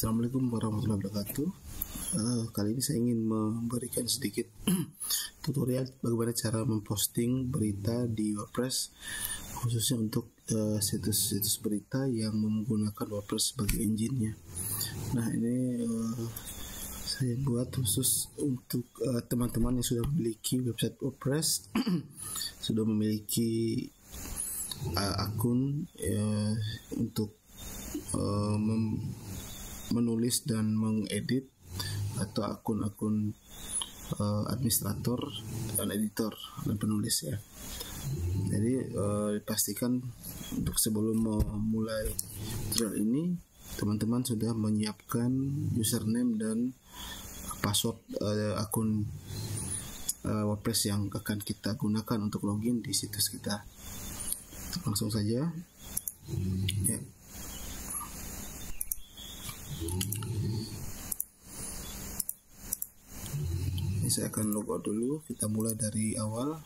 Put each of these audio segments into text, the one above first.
Assalamualaikum warahmatullahi wabarakatuh. Kali ini saya ingin memberikan sedikit tutorial bagaimana cara memposting berita di WordPress, khususnya untuk situs-situs berita yang menggunakan WordPress sebagai engine-nya. Nah, ini saya buat khusus untuk teman-teman yang sudah memiliki website WordPress, sudah memiliki akun untuk menulis dan mengedit, atau akun-akun administrator dan editor dan penulis ya. Jadi pastikan untuk sebelum memulai tutorial ini teman-teman sudah menyiapkan username dan password akun WordPress yang akan kita gunakan untuk login di situs kita. Langsung saja ya. Ini saya akan logout dulu. Kita mulai dari awal.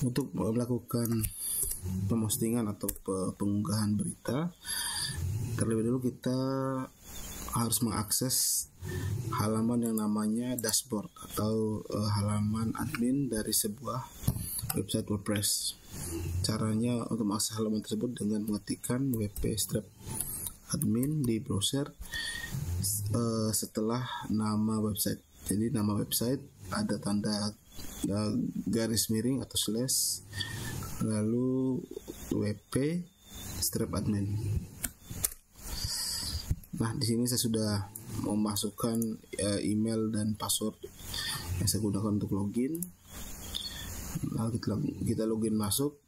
Untuk melakukan pemostingan atau pengunggahan berita, terlebih dulu kita harus mengakses halaman yang namanya dashboard atau halaman admin dari sebuah website WordPress. Caranya untuk mengakses halaman tersebut dengan mengetikkan wp-admin di browser setelah nama website. Jadi nama website ada tanda garis miring atau slash, lalu wp-admin. Nah, di sini saya sudah memasukkan email dan password yang saya gunakan untuk login. Nah, kita login masuk.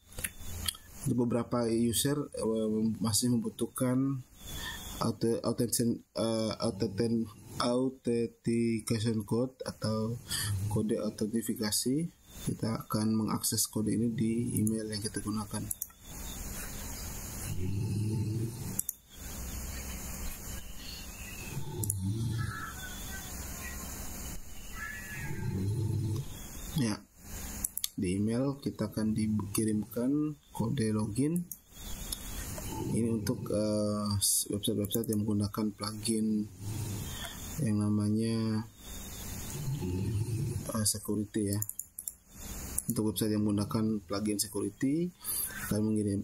Di beberapa user masih membutuhkan authentication code atau kode autentifikasi. Kita akan mengakses kode ini di email yang kita gunakan. Ya, di email kita akan dikirimkan kode login. Ini untuk website-website yang menggunakan plugin yang namanya security ya. Untuk website yang menggunakan plugin security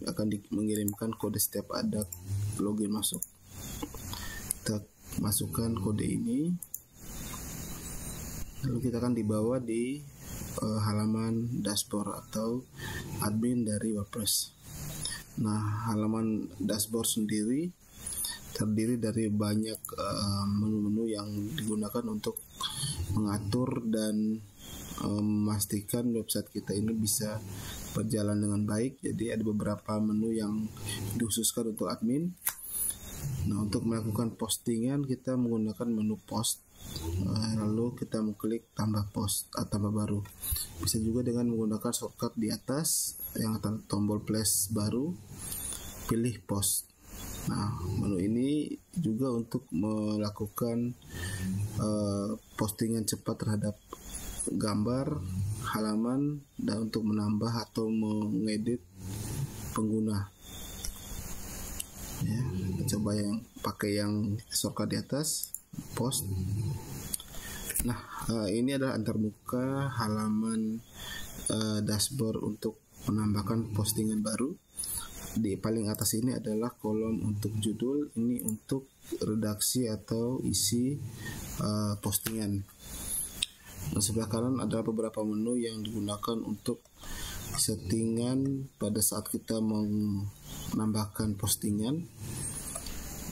akan mengirimkan kode setiap ada login masuk. Kita masukkan kode ini, lalu kita akan dibawa di halaman dashboard atau admin dari WordPress. Nah, halaman dashboard sendiri terdiri dari banyak menu-menu yang digunakan untuk mengatur dan memastikan website kita ini bisa berjalan dengan baik. Jadi ada beberapa menu yang dikhususkan untuk admin. Nah, untuk melakukan postingan kita menggunakan menu post, lalu kita mengklik tambah post atau tambah baru. Bisa juga dengan menggunakan shortcut di atas yang tombol plus baru, pilih post. Nah, menu ini juga untuk melakukan postingan cepat terhadap gambar, halaman, dan untuk menambah atau mengedit pengguna. Ya, kita coba yang pakai yang shortcut di atas, post. Nah, ini adalah antarmuka halaman dashboard untuk menambahkan postingan baru. Di paling atas ini adalah kolom untuk judul, ini untuk redaksi atau isi postingan. Di sebelah kanan adalah beberapa menu yang digunakan untuk settingan pada saat kita menambahkan postingan.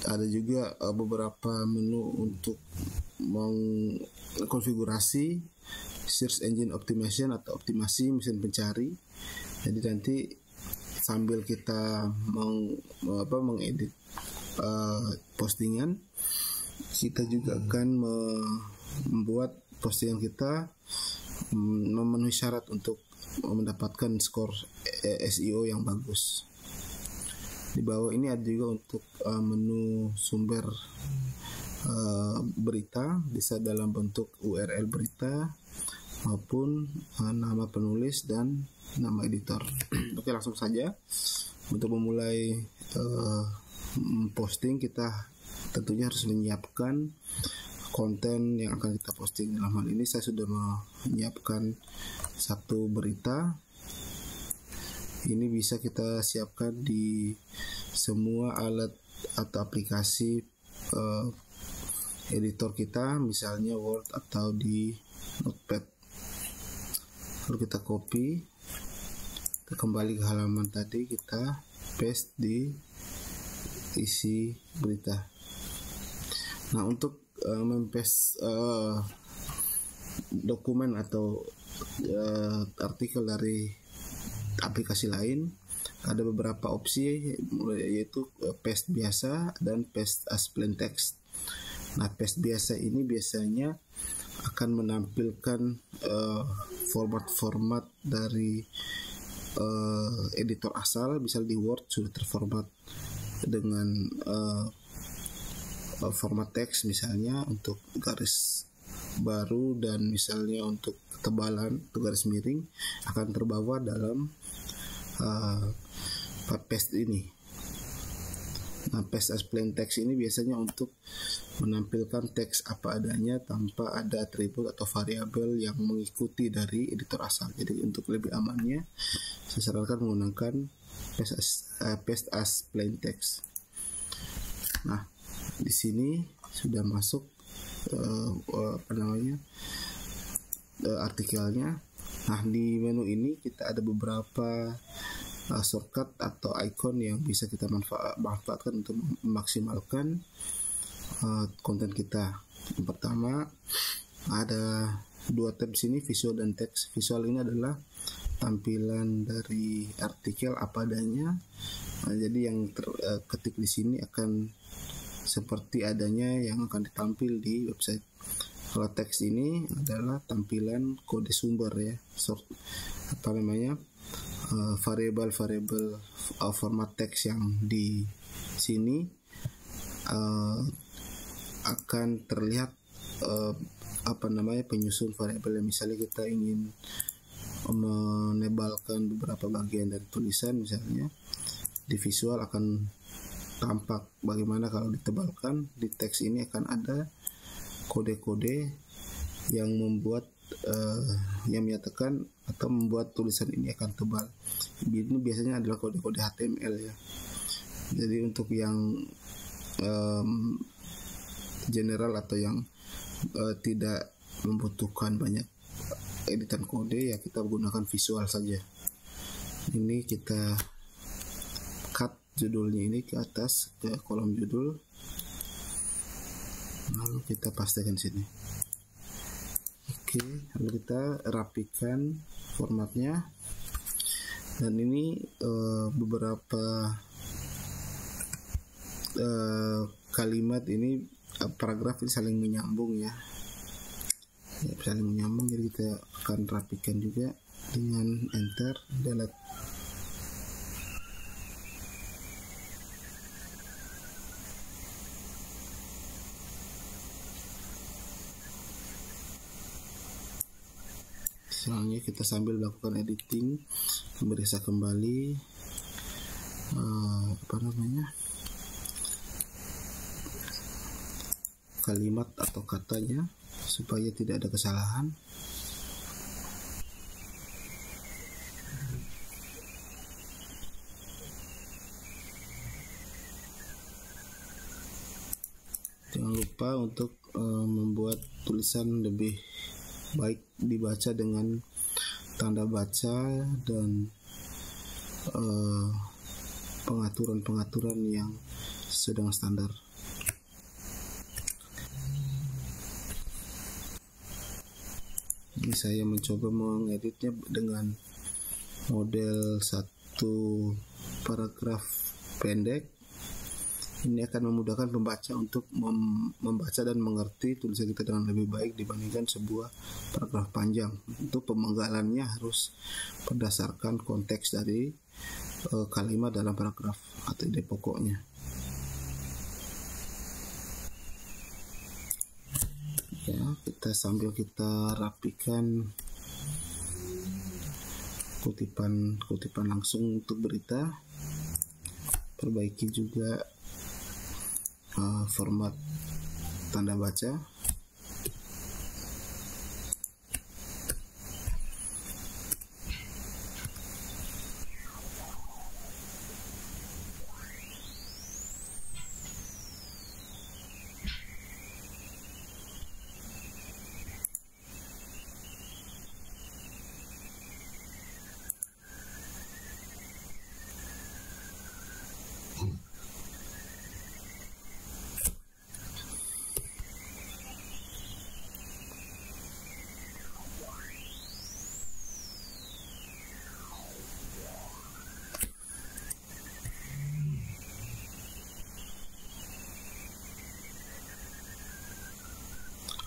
Ada juga beberapa menu untuk mengkonfigurasi search engine optimization atau optimasi mesin pencari. Jadi nanti sambil kita mengedit postingan, kita juga akan membuat postingan kita memenuhi syarat untuk mendapatkan skor SEO yang bagus. Di bawah ini ada juga untuk menu sumber berita, bisa dalam bentuk URL berita maupun nama penulis dan nama editor. Oke, langsung saja. Untuk memulai posting, kita tentunya harus menyiapkan konten yang akan kita posting. Dalam hal ini saya sudah menyiapkan satu berita. Ini bisa kita siapkan di semua alat atau aplikasi editor kita, misalnya Word atau di Notepad. Lalu kita copy, kita kembali ke halaman tadi, kita paste di isi berita. Nah, untuk mempaste dokumen atau artikel dari aplikasi lain, ada beberapa opsi, yaitu paste biasa dan paste as plain text. Nah, paste biasa ini biasanya akan menampilkan format-format dari editor asal. Misal di Word sudah terformat dengan format teks, misalnya untuk garis baru, dan misalnya untuk ketebalan atau garis miring akan terbawa dalam paste ini. Nah, paste as plain text ini biasanya untuk menampilkan teks apa adanya tanpa ada atribut atau variabel yang mengikuti dari editor asal. Jadi untuk lebih amannya, saya sarankan menggunakan paste as plain text. Nah, di sini sudah masuk artikelnya. Nah, di menu ini kita ada beberapa shortcut atau icon yang bisa kita manfaatkan untuk memaksimalkan konten kita. Yang pertama, ada dua tab di sini, visual dan teks. Visual ini adalah tampilan dari artikel apa adanya. Nah, jadi yang terketik di sini akan seperti adanya yang akan ditampil di website. Kalau teks ini adalah tampilan kode sumber ya, variabel format teks yang di sini akan terlihat penyusun variabel. Misalnya kita ingin menebalkan beberapa bagian dari tulisan, misalnya di visual akan tampak bagaimana kalau ditebalkan. Di teks ini akan ada kode-kode yang membuat yang menyatakan atau membuat tulisan ini akan tebal. Ini biasanya adalah kode-kode HTML ya. Jadi untuk yang general atau yang tidak membutuhkan banyak editan kode, ya kita gunakan visual saja. Ini kita cut judulnya ini ke atas, ke kolom judul, lalu kita pastekan sini. Oke, lalu kita rapikan formatnya. Dan ini beberapa kalimat ini, paragraf ini saling menyambung ya, saling menyambung. Jadi kita akan rapikan juga dengan enter, delete. Misalnya kita sambil melakukan editing, memeriksa kembali kalimat atau katanya supaya tidak ada kesalahan. Jangan lupa untuk membuat tulisan lebih baik dibaca dengan tanda baca dan pengaturan-pengaturan yang sedang standar. Ini saya mencoba mengeditnya dengan model satu paragraf pendek. Ini akan memudahkan pembaca untuk membaca dan mengerti tulisan kita dengan lebih baik dibandingkan sebuah paragraf panjang. Untuk pemenggalannya harus berdasarkan konteks dari kalimat dalam paragraf atau ide pokoknya. Ya, sambil kita rapikan kutipan langsung untuk berita. Perbaiki juga format tanda baca.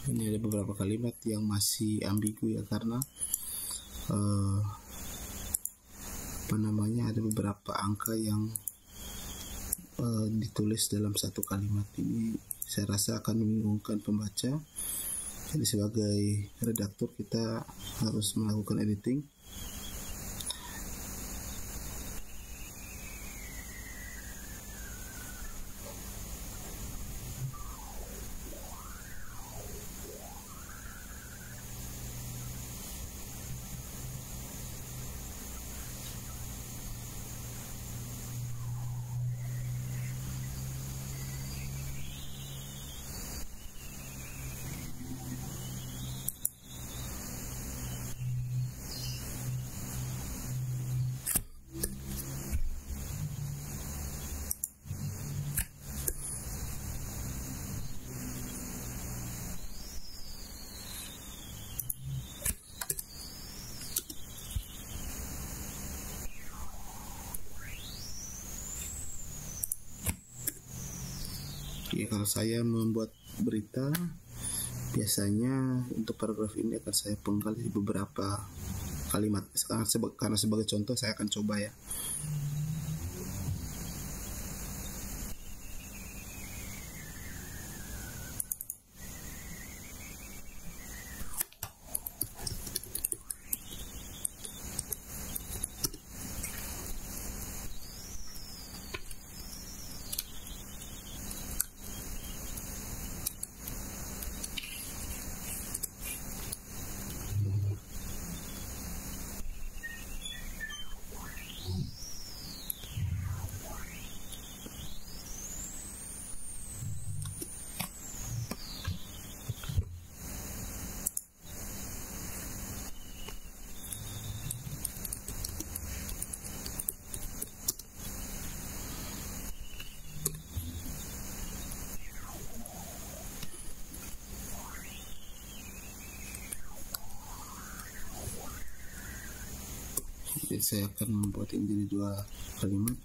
Ini ada beberapa kalimat yang masih ambigu ya, karena ada beberapa angka yang ditulis dalam satu kalimat. Ini saya rasa akan membingungkan pembaca. Jadi sebagai redaktur kita harus melakukan editing. Ya, kalau saya membuat berita, biasanya untuk paragraf ini akan saya penggal di beberapa kalimat. Karena sebagai contoh saya akan coba ya. Jadi saya akan membuat ini jadi 2 kalimat.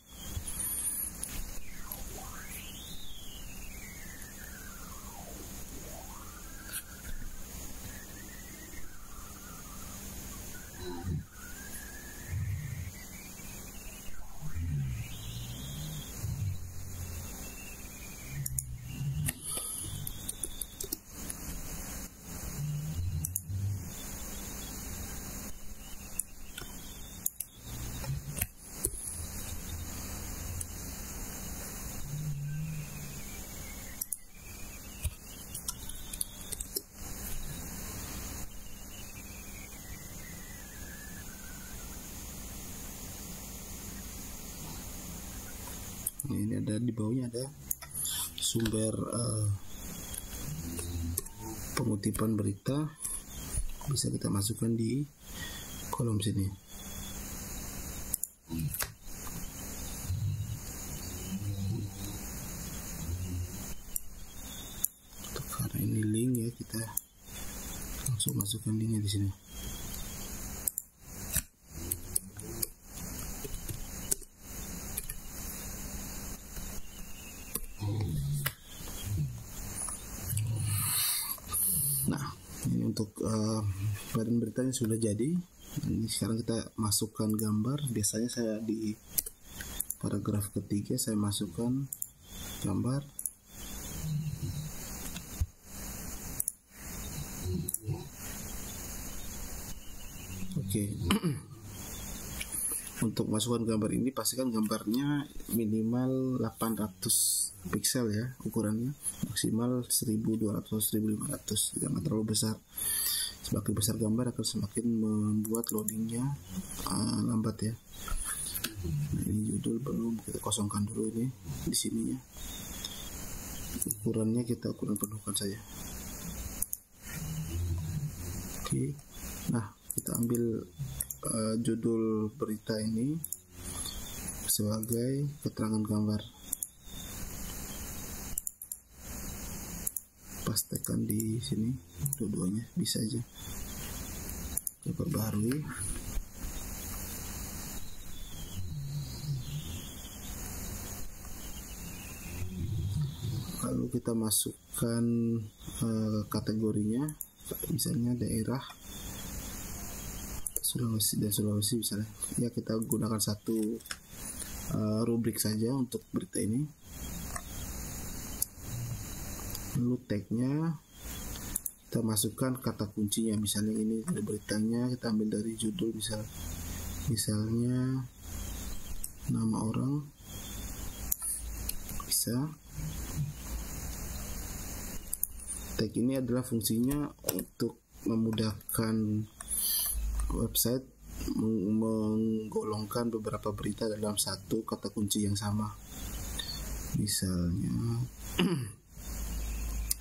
Ini ada di bawahnya ada sumber pengutipan berita, bisa kita masukkan di kolom sini. Karena ini link ya, kita langsung masukkan linknya di sini. Nah, ini untuk badan beritanya sudah jadi. Ini sekarang kita masukkan gambar. Biasanya saya di paragraf ketiga saya masukkan gambar. Oke. Untuk masukkan gambar ini pastikan gambarnya minimal 800 pixel ya ukurannya, maksimal 1200 1500, jangan terlalu besar. Semakin besar gambar akan semakin membuat loadingnya lambat ya. Nah, ini judul belum, kita kosongkan dulu ini di sininya. Ukurannya kita ukuran perlukan saja. Oke. Nah, kita ambil judul berita ini sebagai keterangan gambar, pastekan di sini dua-duanya, bisa aja kita perbaharui. Lalu kita masukkan kategorinya, misalnya daerah Sulawesi dan Sulawesi misalnya ya, kita gunakan satu rubrik saja untuk berita ini. Lalu tagnya kita masukkan kata kuncinya, misalnya ini dari beritanya kita ambil dari judul, misalnya nama orang, bisa. Tag ini adalah fungsinya untuk memudahkan website menggolongkan beberapa berita dalam satu kata kunci yang sama. Misalnya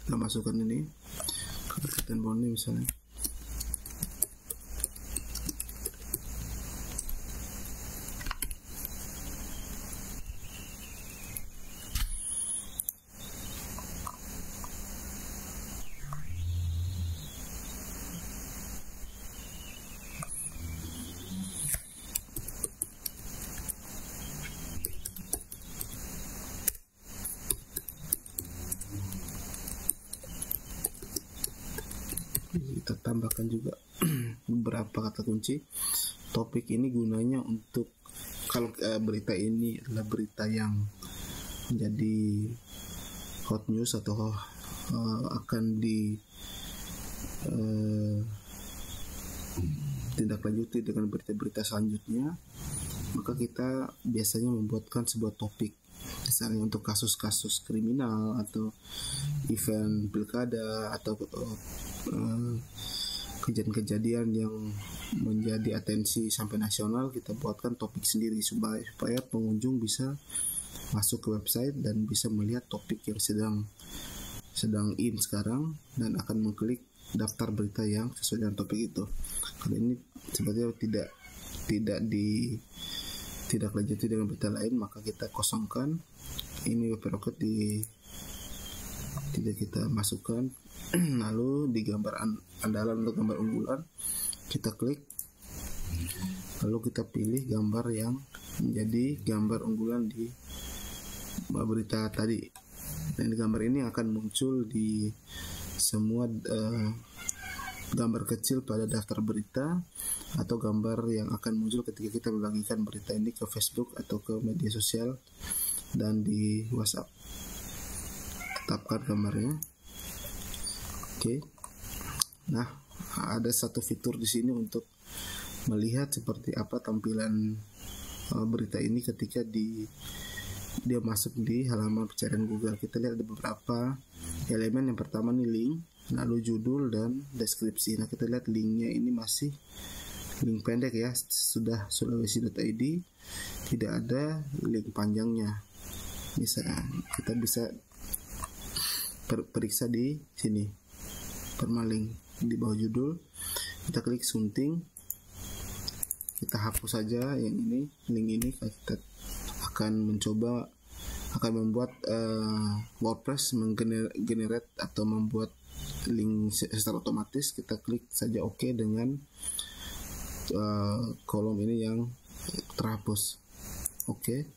kita masukkan ini Kabupaten Bone misalnya. Kita tambahkan juga beberapa kata kunci. Topik ini gunanya untuk kalau berita ini adalah berita yang menjadi hot news atau akan di tindak lanjuti dengan berita-berita selanjutnya, maka kita biasanya membuatkan sebuah topik, misalnya untuk kasus-kasus kriminal atau event pilkada atau kejadian-kejadian yang menjadi atensi sampai nasional, kita buatkan topik sendiri supaya pengunjung bisa masuk ke website dan bisa melihat topik yang sedang in sekarang dan akan mengklik daftar berita yang sesuai dengan topik itu. Kalau ini sepertinya tidak lanjuti dengan berita lain, maka kita kosongkan ini web rocket, tidak kita masukkan. Lalu di gambar andalan untuk gambar unggulan kita klik, lalu kita pilih gambar yang menjadi gambar unggulan di berita tadi. Dan gambar ini akan muncul di semua gambar kecil pada daftar berita atau gambar yang akan muncul ketika kita membagikan berita ini ke Facebook atau ke media sosial dan di WhatsApp. Tetapkan gambarnya. Oke. Nah, ada satu fitur di sini untuk melihat seperti apa tampilan berita ini ketika dia masuk di halaman pencarian Google. Kita lihat ada beberapa elemen. Yang pertama nih link, lalu judul dan deskripsi. Nah, kita lihat linknya ini masih link pendek ya, sudah sulawesi.id, tidak ada link panjangnya. Kita bisa periksa di sini. Permaling di bawah judul, kita klik sunting, kita hapus saja yang ini, link ini. Kita akan membuat WordPress menggenerate atau membuat link secara otomatis. Kita klik saja OK dengan kolom ini yang terhapus. Oke.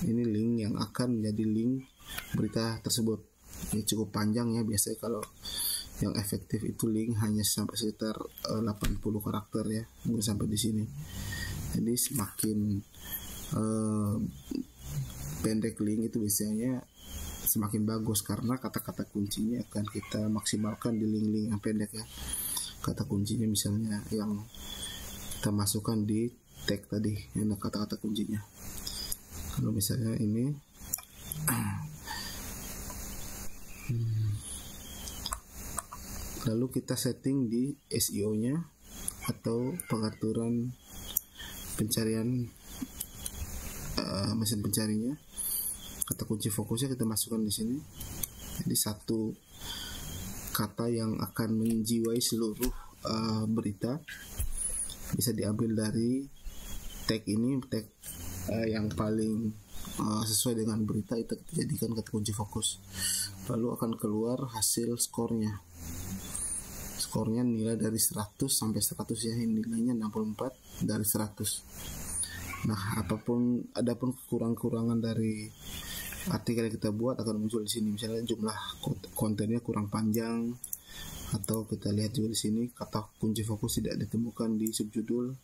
Ini link yang akan menjadi link berita tersebut. Ini cukup panjang ya, biasanya kalau yang efektif itu link hanya sampai sekitar 80 karakter ya, mungkin sampai di sini. Jadi semakin pendek link itu biasanya semakin bagus, karena kata-kata kuncinya akan kita maksimalkan di link-link yang pendek ya. Kata kuncinya misalnya yang kita masukkan di tag tadi, ini kata-kata kuncinya. Kalau misalnya ini lalu kita setting di SEO nya atau pengaturan pencarian mesin pencarinya. Kata kunci fokusnya kita masukkan di sini. Jadi satu kata yang akan menjiwai seluruh berita bisa diambil dari tag ini, tag yang paling sesuai dengan berita itu kita jadikan kata kunci fokus. Lalu akan keluar hasil skornya. Skornya nilai dari 100 sampai 100 ya, nilainya 64 dari 100. Nah, adapun kekurangan dari artikel yang kita buat akan muncul di sini. Misalnya jumlah kontennya kurang panjang, atau kita lihat juga di sini kata kunci fokus tidak ditemukan di subjudul.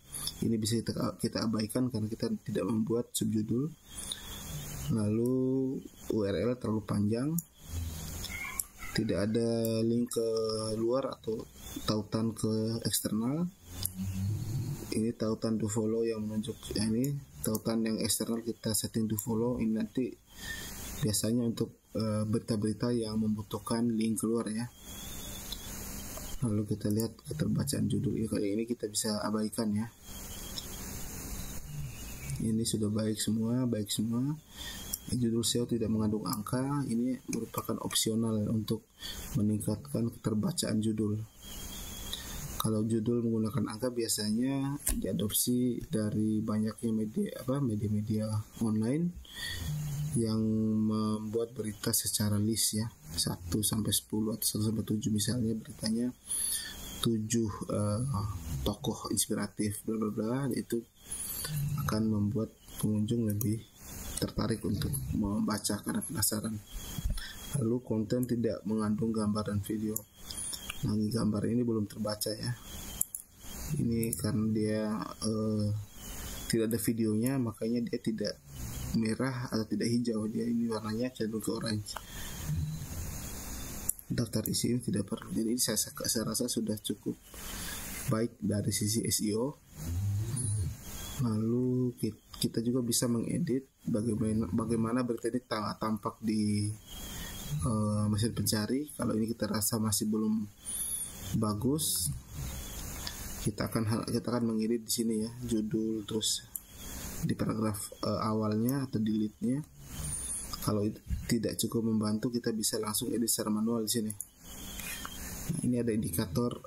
Ini bisa kita abaikan karena kita tidak membuat subjudul. Lalu URL terlalu panjang, tidak ada link ke luar atau tautan ke eksternal. Ini tautan do follow yang menunjuk, ini tautan yang eksternal kita setting do follow. Ini nanti biasanya untuk berita-berita yang membutuhkan link keluar ya. Lalu kita lihat keterbacaan judul. Kali ini kita bisa abaikan ya. Ini sudah baik semua. Judul SEO tidak mengandung angka, ini merupakan opsional untuk meningkatkan keterbacaan judul. Kalau judul menggunakan angka biasanya diadopsi dari banyaknya media online yang membuat berita secara list ya, 1 sampai 10 atau 1 sampai 7 misalnya beritanya 7 tokoh inspiratif bla bla bla, itu akan membuat pengunjung lebih tertarik untuk membaca karena penasaran. Lalu konten tidak mengandung gambar dan video. Nah, gambar ini belum terbaca ya. Ini karena dia tidak ada videonya, makanya dia tidak merah atau tidak hijau. Dia ini warnanya cenderung ke orange. Daftar isi ini tidak perlu. Jadi saya rasa sudah cukup baik dari sisi SEO. Lalu kita juga bisa mengedit bagaimana berita ini tampak di mesin pencari. Kalau ini kita rasa masih belum bagus, kita akan mengedit di sini ya, judul, terus di paragraf awalnya atau di lead-nya. Kalau itu tidak cukup membantu, kita bisa langsung edit secara manual di sini. Nah, ini ada indikator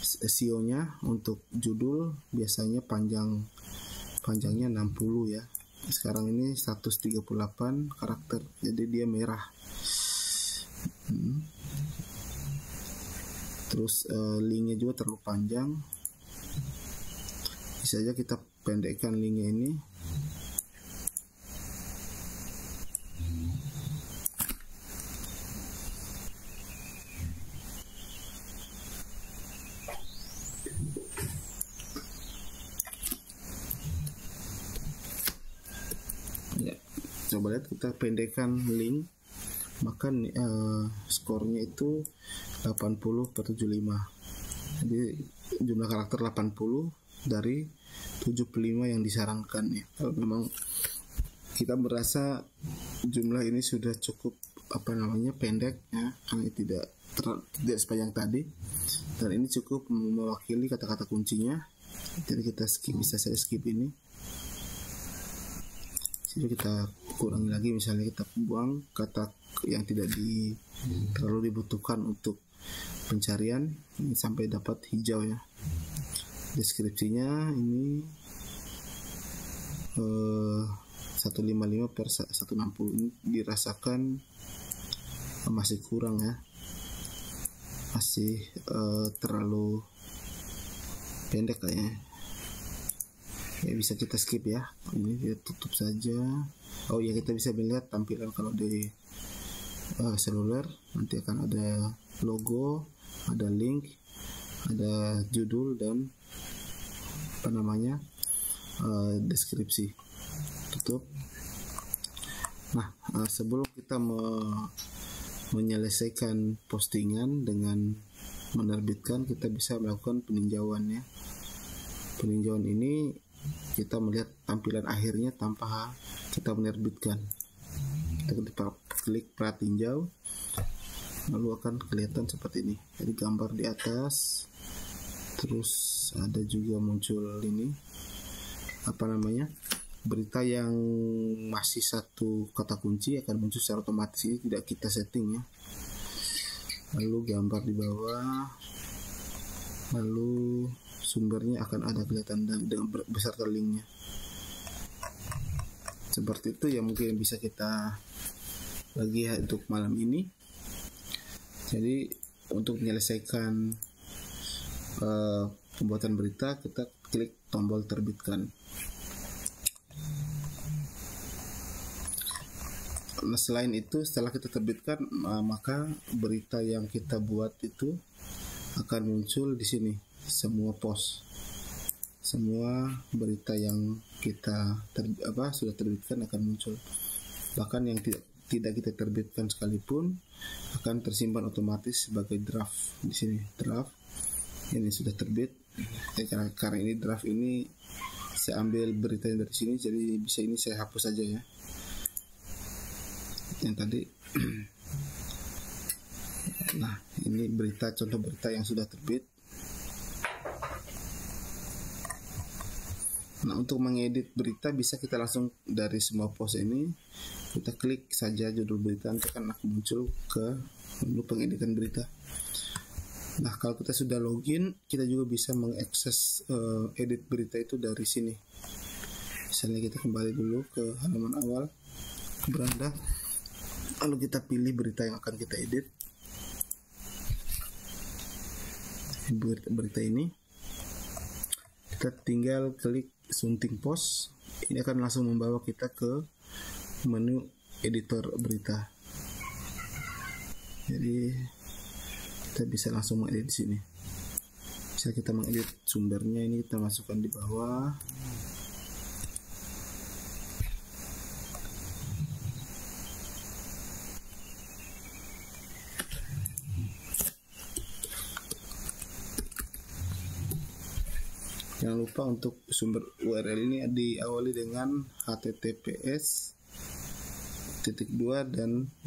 SEO-nya. Untuk judul biasanya panjangnya 60 ya. Sekarang ini 138 karakter, jadi dia merah. Terus linknya juga terlalu panjang, bisa aja kita pendekkan linknya ini. Ya, coba lihat, kita pendekkan link, maka skornya itu 80/75. Jadi jumlah karakter 80 dari 75 yang disarankan ya. Kalau memang kita merasa jumlah ini sudah cukup pendek ya, karena tidak sepanjang tadi, dan ini cukup mewakili kata-kata kuncinya, jadi kita bisa saya skip ini. Jadi kita kurangi lagi, misalnya kita buang kata yang tidak terlalu dibutuhkan untuk pencarian ini sampai dapat hijau ya. Deskripsinya ini 155/160, ini dirasakan masih kurang ya, masih terlalu pendek kayaknya. Ya, bisa kita skip ya. Ini kita tutup saja. Oh ya, kita bisa melihat tampilan kalau di seluler. Nanti akan ada logo, ada link, ada judul, dan deskripsi. Tutup. Nah, sebelum kita menyelesaikan postingan dengan menerbitkan, kita bisa melakukan peninjauan ya. Peninjauan ini kita melihat tampilan akhirnya tanpa kita menerbitkan. Kita klik pratinjau, lalu akan kelihatan seperti ini. Jadi gambar di atas, terus ada juga muncul ini berita yang masih satu kata kunci akan muncul secara otomatis. Ini tidak kita setting ya. Lalu gambar di bawah, lalu sumbernya akan ada kelihatan dengan beserta linknya. Seperti itu yang mungkin bisa kita bagi untuk malam ini. Jadi untuk menyelesaikan pembuatan berita, kita klik tombol terbitkan. Nah, selain itu, setelah kita terbitkan, maka berita yang kita buat itu akan muncul di sini. Semua post, semua berita yang kita sudah terbitkan akan muncul. Bahkan yang tidak kita terbitkan sekalipun akan tersimpan otomatis sebagai draft di sini. Draft ini sudah terbit. Karena ini draft ini, saya ambil beritanya dari sini, jadi bisa ini saya hapus saja ya. Yang tadi. Nah, ini contoh berita yang sudah terbit. Nah, untuk mengedit berita bisa kita langsung dari semua post ini, kita klik saja judul berita, nanti akan muncul ke menu pengeditan berita. Nah, kalau kita sudah login, kita juga bisa mengakses edit berita itu dari sini. Misalnya kita kembali dulu ke halaman awal, beranda, lalu kita pilih berita yang akan kita edit. Berita ini, kita tinggal klik sunting post. Ini akan langsung membawa kita ke menu editor berita. Jadi kita bisa langsung mengedit di sini. Bisa kita mengedit sumbernya, ini kita masukkan di bawah. Jangan lupa untuk sumber URL ini diawali dengan https:// dan //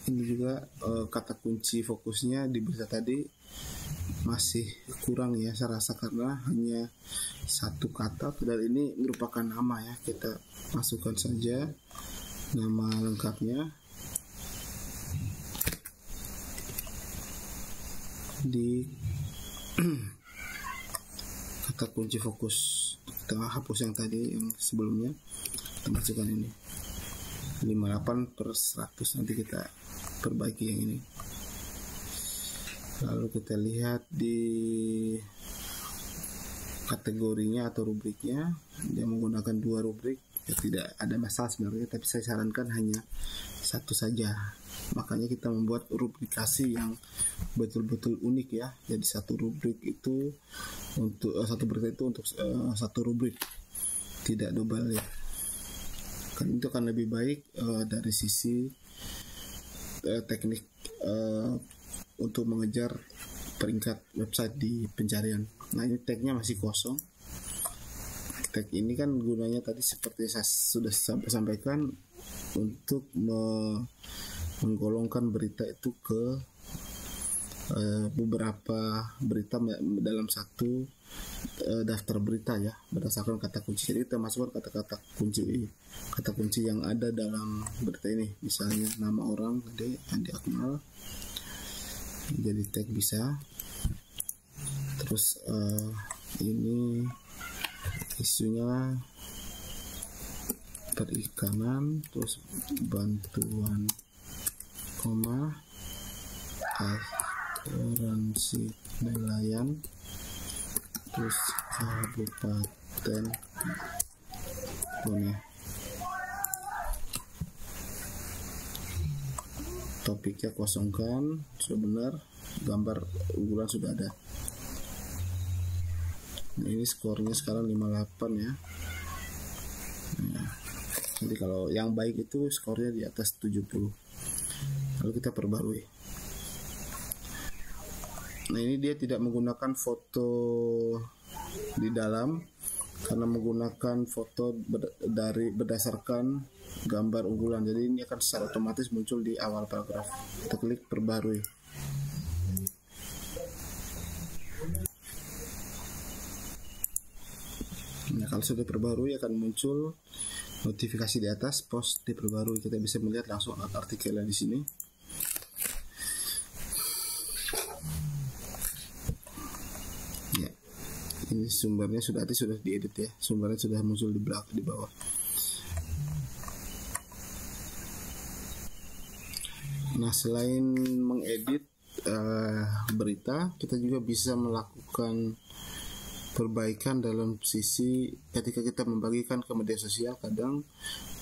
Ini juga kata kunci fokusnya di berita tadi masih kurang ya, saya rasa, karena hanya satu kata. Padahal ini merupakan nama ya. Kita masukkan saja nama lengkapnya di kata kunci fokus. Kita hapus yang tadi, yang sebelumnya, kita masukkan ini 58/100. Nanti kita perbaiki yang ini. Lalu kita lihat di kategorinya atau rubriknya, dia menggunakan 2 rubrik. Ya, tidak ada masalah sebenarnya, tapi saya sarankan hanya satu saja. Makanya kita membuat rubrikasi yang betul-betul unik ya. Jadi satu rubrik itu untuk satu berita itu untuk satu rubrik, tidak double ya. Kan itu akan lebih baik dari sisi teknik untuk mengejar peringkat website di pencarian. Nah, ini tagnya masih kosong. Tag ini kan gunanya tadi seperti saya sudah sampaikan untuk menggolongkan berita itu ke beberapa berita dalam satu daftar berita ya, berdasarkan kata kunci. Jadi kita masukkan kata kunci yang ada dalam berita ini. Misalnya nama orang, Andi Akmal, jadi tag bisa. Terus ini isunya perikanan, terus bantuan, asuransi nelayan, terus Kabupaten Bone. Topiknya kosongkan, sebenarnya gambar unggulan sudah ada. Nah, ini skornya sekarang 58 ya. Nah, jadi kalau yang baik itu skornya di atas 70. Lalu kita perbarui. Nah, ini dia tidak menggunakan foto di dalam karena menggunakan foto berdasarkan gambar unggulan. Jadi ini akan secara otomatis muncul di awal paragraf. Kita klik perbarui. Nah, kalau sudah perbarui akan muncul notifikasi di atas post diperbarui. Kita bisa melihat langsung artikelnya di sini. Ya, ini sumbernya sudah diedit ya. Sumbernya sudah muncul di bawah. Nah, selain mengedit berita, kita juga bisa melakukan perbaikan dalam sisi ketika kita membagikan ke media sosial. Kadang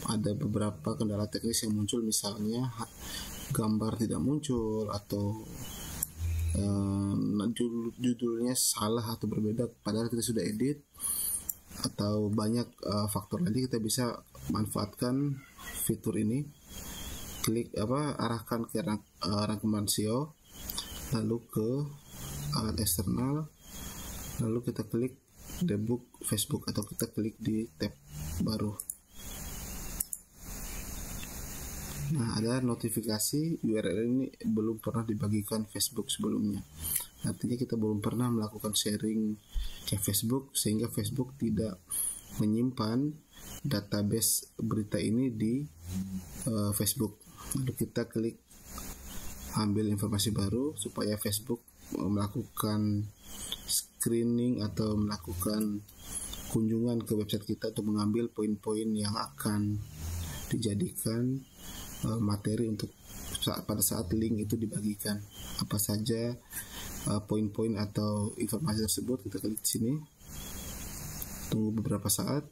ada beberapa kendala teknis yang muncul, misalnya gambar tidak muncul atau judulnya salah atau berbeda padahal kita sudah edit, atau banyak faktor lain. Kita bisa manfaatkan fitur ini. Klik arahkan ke rangkuman SEO, lalu ke alat eksternal, lalu kita klik debug Facebook atau kita klik di tab baru. Nah, ada notifikasi URL ini belum pernah dibagikan Facebook sebelumnya. Artinya kita belum pernah melakukan sharing ke Facebook, sehingga Facebook tidak menyimpan database berita ini di Facebook. Lalu kita klik ambil informasi baru supaya Facebook melakukan screening atau melakukan kunjungan ke website kita untuk mengambil poin-poin yang akan dijadikan materi untuk pada saat link itu dibagikan. Apa saja poin-poin atau informasi tersebut, kita klik di sini. Tunggu beberapa saat.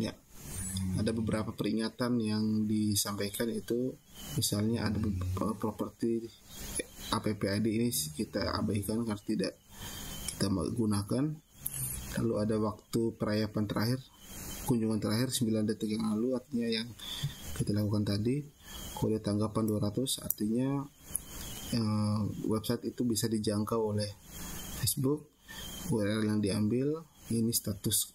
Ya, ada beberapa peringatan yang disampaikan, itu misalnya ada properti APP-ID ini kita abaikan karena tidak kita gunakan. Lalu ada waktu perayapan terakhir, kunjungan terakhir 9 detik yang lalu, artinya yang kita lakukan tadi. Kode tanggapan 200, artinya website itu bisa dijangkau oleh Facebook. URL yang diambil, ini status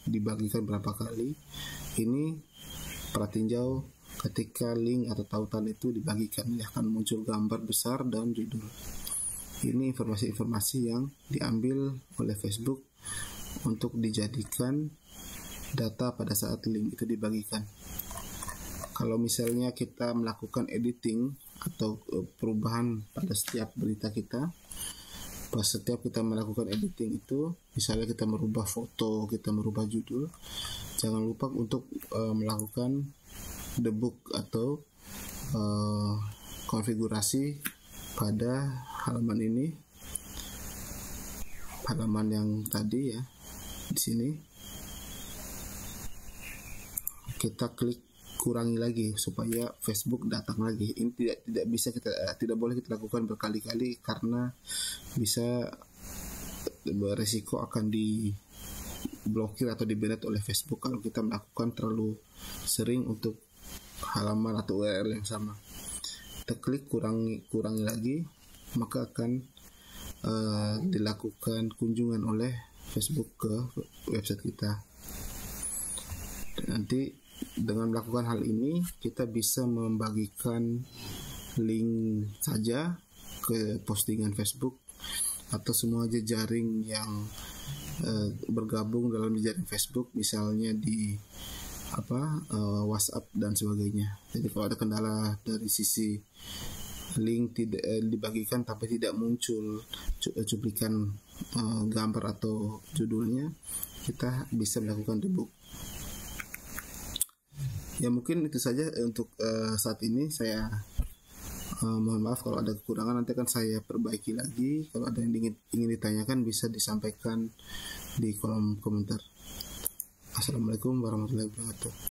dibagikan berapa kali. Ini pratinjau ketika link atau tautan itu dibagikan, ini akan muncul gambar besar dan judul. Ini informasi-informasi yang diambil oleh Facebook untuk dijadikan data pada saat link itu dibagikan. Kalau misalnya kita melakukan editing atau perubahan pada setiap berita kita, pas setiap kita melakukan editing itu, misalnya kita merubah foto, kita merubah judul, jangan lupa untuk melakukan debug atau konfigurasi pada halaman ini, halaman yang tadi ya. Di sini kita klik kurangi lagi supaya Facebook datang lagi. Ini tidak bisa tidak boleh kita lakukan berkali-kali karena bisa beresiko akan diblokir atau di-ban oleh Facebook kalau kita melakukan terlalu sering untuk halaman atau URL yang sama. Kita klik kurangi lagi, maka akan dilakukan kunjungan oleh Facebook ke website kita. Dan nanti dengan melakukan hal ini, kita bisa membagikan link saja ke postingan Facebook atau semua jejaring yang bergabung dalam jejaring Facebook, misalnya di WhatsApp dan sebagainya. Jadi kalau ada kendala dari sisi link tidak dibagikan tapi tidak muncul cuplikan gambar atau judulnya, kita bisa melakukan debug. Ya, mungkin itu saja untuk saat ini. Saya mohon maaf kalau ada kekurangan, nanti akan saya perbaiki lagi. Kalau ada yang ingin ditanyakan bisa disampaikan di kolom komentar. Assalamualaikum warahmatullahi wabarakatuh.